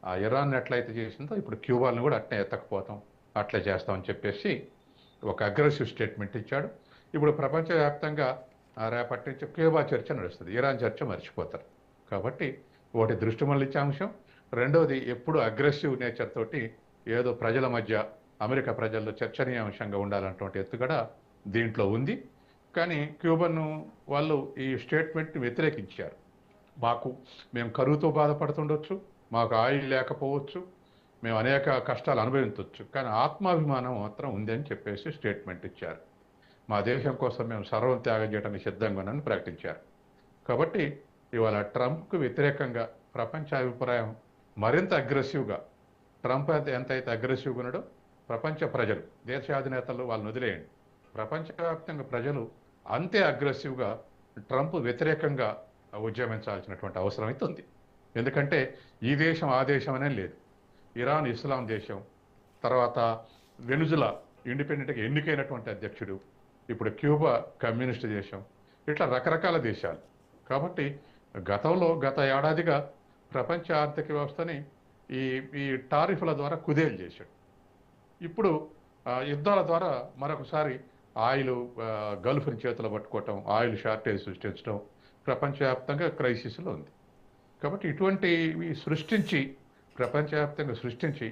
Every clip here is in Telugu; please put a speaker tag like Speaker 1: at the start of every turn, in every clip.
Speaker 1: ఆ ఇరాన్ ఎట్లయితే చేసిందో ఇప్పుడు క్యూబాలను కూడా అట్నే ఎత్తకపోతాం, అట్లే చేస్తామని చెప్పేసి ఒక అగ్రెసివ్ స్టేట్మెంట్ ఇచ్చాడు. ఇప్పుడు ప్రపంచవ్యాప్తంగా రేపటి నుంచి క్యూబా చర్చ నడుస్తుంది, ఇరాన్ చర్చ మర్చిపోతారు. కాబట్టి ఒకటి దృష్టి మళ్ళించే అంశం, రెండవది ఎప్పుడు అగ్రెసివ్ నేచర్ తోటి ఏదో ప్రజల మధ్య అమెరికా ప్రజల్లో చర్చనీయాంశంగా ఉండాలన్నటువంటి ఎత్తుగడ దీంట్లో ఉంది. కానీ క్యూబన్ వాళ్ళు ఈ స్టేట్మెంట్ని వ్యతిరేకించారు. మాకు మేము కరువుతో బాధపడుతుండొచ్చు, మాకు ఆయిల్ లేకపోవచ్చు, మేము అనేక కష్టాలు అనుభవించవచ్చు, కానీ ఆత్మాభిమానం మాత్రం ఉంది అని చెప్పేసి స్టేట్మెంట్ ఇచ్చారు. మా దేశం కోసం మేము సర్వం త్యాగం చేయడానికి సిద్ధంగా ఉన్నామని ప్రకటించారు. కాబట్టి ఇవాళ ట్రంప్కు వ్యతిరేకంగా ప్రపంచ అభిప్రాయం మరింత అగ్రెసివ్గా, ట్రంప్ ఎంతైతే అగ్రెసివ్గా ఉన్నాడో ప్రపంచ ప్రజలు, దేశాధినేతలు వాళ్ళని వదిలేయండి, ప్రపంచవ్యాప్తంగా ప్రజలు అంతే అగ్రెసివ్గా ట్రంప్ వ్యతిరేకంగా ఉద్యమించాల్సినటువంటి అవసరం అయితే ఉంది. ఎందుకంటే ఈ దేశం ఆ దేశం అనే లేదు, ఇరాన్ ఇస్లాం దేశం, తర్వాత వెనుజులా ఇండిపెండెంట్గా ఎన్నికైనటువంటి అధ్యక్షుడు, ఇప్పుడు క్యూబా కమ్యూనిస్ట్ దేశం, ఇట్లా రకరకాల దేశాలు. కాబట్టి గత ఏడాదిగా ప్రపంచ ఆర్థిక వ్యవస్థని ఈ ఈ టారిఫ్ల ద్వారా కుదేలు చేశాడు. ఇప్పుడు యుద్ధాల ద్వారా మరొకసారి ఆయిల్ గల్ఫ్ని చేతులు పట్టుకోవటం, ఆయిల్ షార్టేజ్ సృష్టించడం ప్రపంచవ్యాప్తంగా క్రైసిస్లో ఉంది. కాబట్టి ఇటువంటివి ప్రపంచవ్యాప్తంగా సృష్టించి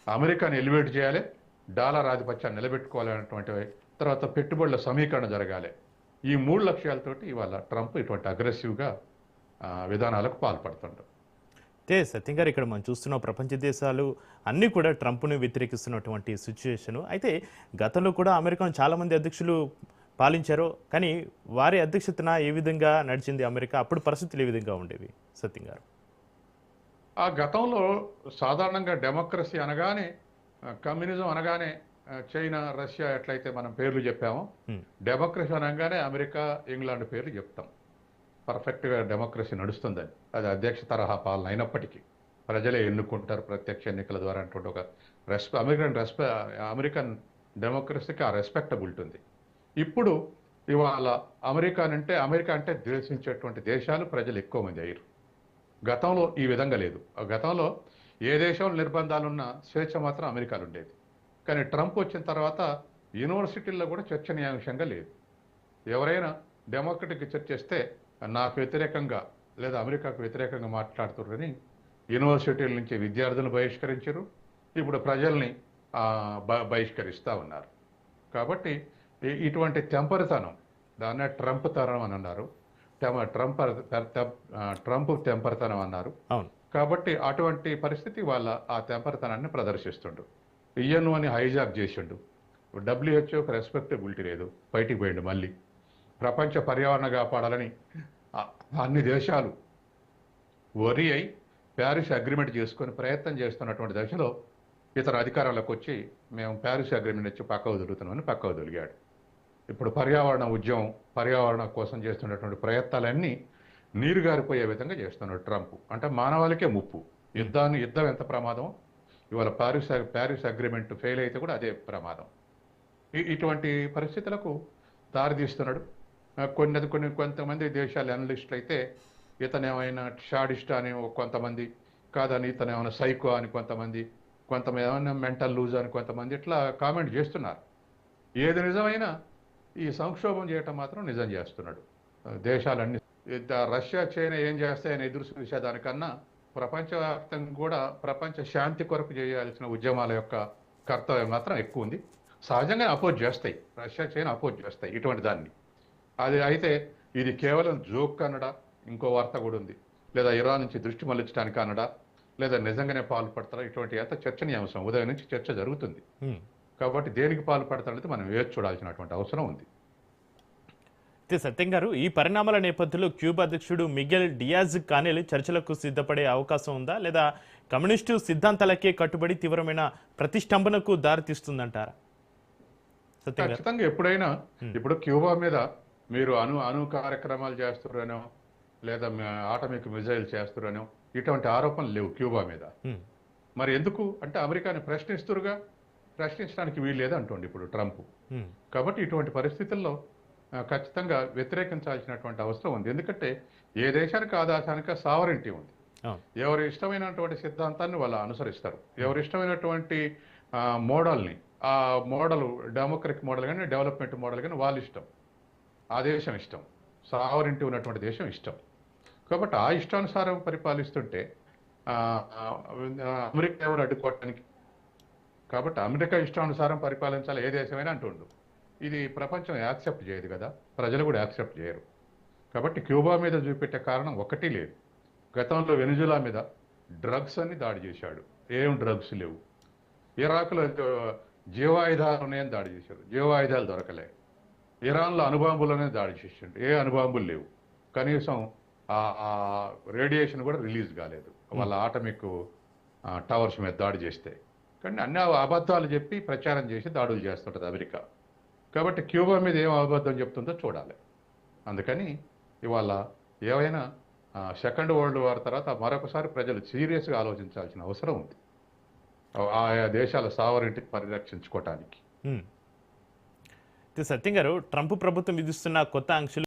Speaker 1: అమెరికాని ఎలివేట్ చేయాలి, డాలర్ ఆధిపత్యాన్ని నిలబెట్టుకోవాలనేటువంటి, తర్వాత పెట్టుబడుల సమీకరణ జరగాలి. ఈ 3 లక్ష్యాలతోటి ఇవాళ ట్రంప్ ఇటువంటి అగ్రెసివ్గా విధానాలకు పాల్పడుతుంటారు.
Speaker 2: అయితే సత్యం గారు, ఇక్కడ మనం చూస్తున్న ప్రపంచ దేశాలు అన్నీ కూడా ట్రంప్ను వ్యతిరేకిస్తున్నటువంటి సిచ్యువేషను. అయితే గతంలో కూడా అమెరికాను చాలామంది అధ్యక్షులు పాలించారు, కానీ వారి అధ్యక్షతన ఏ విధంగా నడిచింది అమెరికా, అప్పుడు పరిస్థితులు ఏ విధంగా ఉండేవి సత్యం గారు?
Speaker 1: ఆ గతంలో సాధారణంగా డెమోక్రసీ అనగానే, కమ్యూనిజం అనగానే చైనా, రష్యా ఎట్లయితే మనం పేర్లు చెప్పామో, డెమోక్రసీ అనగానే అమెరికా, ఇంగ్లాండ్ పేర్లు చెప్తాం. పర్ఫెక్ట్గా డెమోక్రసీ నడుస్తుందని. అది అధ్యక్ష తరహా పాలన అయినప్పటికీ ప్రజలే ఎన్నుకుంటారు ప్రత్యక్ష ఎన్నికల ద్వారా అంటుంటే ఒక అమెరికన్ డెమోక్రసీకి ఆ రెస్పెక్టబిలిటీ ఉంది. ఇప్పుడు ఇవాళ అమెరికా అంటే ద్వేషించేటువంటి దేశాలు, ప్రజలు ఎక్కువ మంది అయ్యారు. గతంలో ఈ విధంగా లేదు. గతంలో ఏ దేశంలో నిర్బంధాలున్నా స్వేచ్ఛ మాత్రం అమెరికాలో ఉండేది. కానీ ట్రంప్ వచ్చిన తర్వాత యూనివర్సిటీల్లో కూడా చర్చనీయాంశంగా లేదు. ఎవరైనా డెమోక్రటిక్ చర్చ చేస్తే నాకు వ్యతిరేకంగా లేదా అమెరికాకు వ్యతిరేకంగా మాట్లాడుతున్నారని యూనివర్సిటీల నుంచి విద్యార్థులను బహిష్కరించారు, ఇప్పుడు ప్రజల్ని బహిష్కరిస్తూ ఉన్నారు. కాబట్టి ఇటువంటి తెంపరితనం, దాన్నే ట్రంప్ తరం అని అన్నారు, ట్రంప్ తెంపరితనం అన్నారు. కాబట్టి అటువంటి పరిస్థితి వాళ్ళ ఆ తెంపరితనాన్ని ప్రదర్శిస్తుండు. యుఎన్ అని హైజాక్ చేసిండు, డబ్ల్యూహెచ్ఓకి రెస్పెక్టబిలిటీ లేదు, బయటికి పోయిండు. మళ్ళీ ప్రపంచ పర్యావరణ కాపాడాలని అన్ని దేశాలు వరి అయి ప్యారిస్ అగ్రిమెంట్ చేసుకొని ప్రయత్నం చేస్తున్నటువంటి దశలో ఇతర అధికారాలకు వచ్చి మేము ప్యారిస్ అగ్రిమెంట్ వచ్చి పక్కకు వదులుతున్నామని పక్కకు వదిలిగాడు. ఇప్పుడు పర్యావరణ ఉద్యమం, పర్యావరణం కోసం చేస్తున్నటువంటి ప్రయత్నాలన్నీ నీరుగారిపోయే విధంగా చేస్తున్నాడు ట్రంప్. అంటే మానవాళికే ముప్పు. యుద్ధం ఎంత ప్రమాదం, ఇవాళ ప్యారిస్ అగ్రిమెంట్ ఫెయిల్ అయితే కూడా అదే ప్రమాదం. ఇటువంటి పరిస్థితులకు దారితీస్తున్నాడు. కొంతమంది దేశాల అనలిస్టులు అయితే ఇతను ఏమైనా షాడిస్ట్ అని కొంతమంది, కాదని ఇతను ఏమైనా సైకో అని కొంతమంది ఏమైనా మెంటల్ లూజ్ అని కొంతమంది ఇట్లా కామెంట్ చేస్తున్నారు. ఏది నిజమైనా ఈ సంక్షోభం చేయటం మాత్రం నిజం చేస్తున్నాడు. దేశాలన్నీ రష్యా, చైనా ఏం చేస్తాయని ఎదురు చూసేదానికన్నా ప్రపంచవ్యాప్తంగా కూడా ప్రపంచ శాంతి కొరకు చేయాల్సిన ఉద్యమాల యొక్క కర్తవ్యం మాత్రం ఎక్కువ ఉంది. సహజంగా అపోజ్ చేస్తాయి, రష్యా, చైనా అపోజ్ చేస్తాయి ఇటువంటి దాన్ని. అది అయితే ఇది కేవలం జోక్ అనడా, ఇంకో వార్త కూడా ఉంది, లేదా ఇరాన్ నుంచి దృష్టి మళ్లించడానికి అనడా, లేదా నిజంగానే పాల్పడతారా, ఇటువంటి ఎంత చర్చనీయాంశం. ఉదయం నుంచి చర్చ జరుగుతుంది. కాబట్టి దేనికి పాల్పడతారనేది మనం వేచి చూడాల్సినటువంటి అవసరం ఉంది.
Speaker 2: సత్యం గారు, ఈ పరిణామాల నేపథ్యంలో క్యూబా అధ్యక్షుడు మిగెల్ డియాజ్ కానెల్ చర్చలకు సిద్ధపడే అవకాశం ఉందా, లేదా కమ్యూనిస్టు సిద్ధాంతాలకే కట్టుబడి తీవ్రమైన ప్రతిష్టంభనకు దారితీస్తుందంటారా?
Speaker 1: ఖచ్చితంగా ఎప్పుడైనా ఇప్పుడు క్యూబా మీద మీరు అణు కార్యక్రమాలు చేస్తున్నారనో, లేదా ఆటమిక్ మిజైల్ చేస్తున్నారనో ఇటువంటి ఆరోపణలు లేవు క్యూబా మీద. మరి ఎందుకు అంటే అమెరికాని ప్రశ్నించడానికి వీల్లేదు అంటోండి ఇప్పుడు ట్రంప్. కాబట్టి ఇటువంటి పరిస్థితుల్లో ఖచ్చితంగా వ్యతిరేకించాల్సినటువంటి అవసరం ఉంది. ఎందుకంటే ఏ దేశానికి ఆ దేశానికి సావరెంటీ ఉంది.
Speaker 2: అవును.
Speaker 1: ఎవరి ఇష్టమైనటువంటి సిద్ధాంతాన్ని వాళ్ళు అనుసరిస్తారు. ఎవరి ఇష్టమైనటువంటి మోడల్ని, ఆ మోడల్ డెమోక్రటిక్ మోడల్ కానీ డెవలప్మెంట్ మోడల్ కానీ వాళ్ళ ఇష్టం. ఆ దేశం ఇష్టం. సావరింటి ఉన్నటువంటి దేశం ఇష్టం. కాబట్టి ఆ ఇష్టానుసారం పరిపాలిస్తుంటే ఆ, ఆ, అమెరికా ఎవరు అడ్డుకోవటానికి? కాబట్టి అమెరికా ఇష్టానుసారం పరిపాలించాలి ఏ దేశమైనా అంటుండు. ఇది ప్రపంచం యాక్సెప్ట్ చేయదు కదా, ప్రజలు కూడా యాక్సెప్ట్ చేయరు. కాబట్టి క్యూబా మీద చూపెట్టే కారణం ఒకటి లేదు. గతంలో వెనిజులా మీద డ్రగ్స్ అని దాడి చేశాడు, ఏం డ్రగ్స్ లేవు. ఇరాక్లో జీవాయుధాలు ఉన్నాయని దాడి చేశారు, జీవాయుధాలు దొరకలే. ఇరాన్లో అణుబాంబులనే దాడి చేసిండు, ఏ అణుబాంబులు లేవు. కనీసం ఆ రేడియేషన్ కూడా రిలీజ్ కాలేదు వాళ్ళ ఆటమిక్ టవర్స్ మీద దాడి చేస్తే. కానీ అన్ని అబద్ధాలు చెప్పి ప్రచారం చేసి దాడులు చేస్తుంటుంది అమెరికా. కాబట్టి క్యూబా మీద ఏం అబద్ధం చెప్తుందో చూడాలి. అందుకని ఇవాళ ఏవైనా సెకండ్ వరల్డ్ వార్ తర్వాత మరొకసారి ప్రజలు సీరియస్గా ఆలోచించాల్సిన అవసరం ఉంది ఆయా దేశాల సావరింటిని పరిరక్షించుకోవటానికి.
Speaker 2: అయితే సత్యం గారు, ట్రంప్ ప్రభుత్వం విధిస్తున్న కొత్త ఆంక్షలు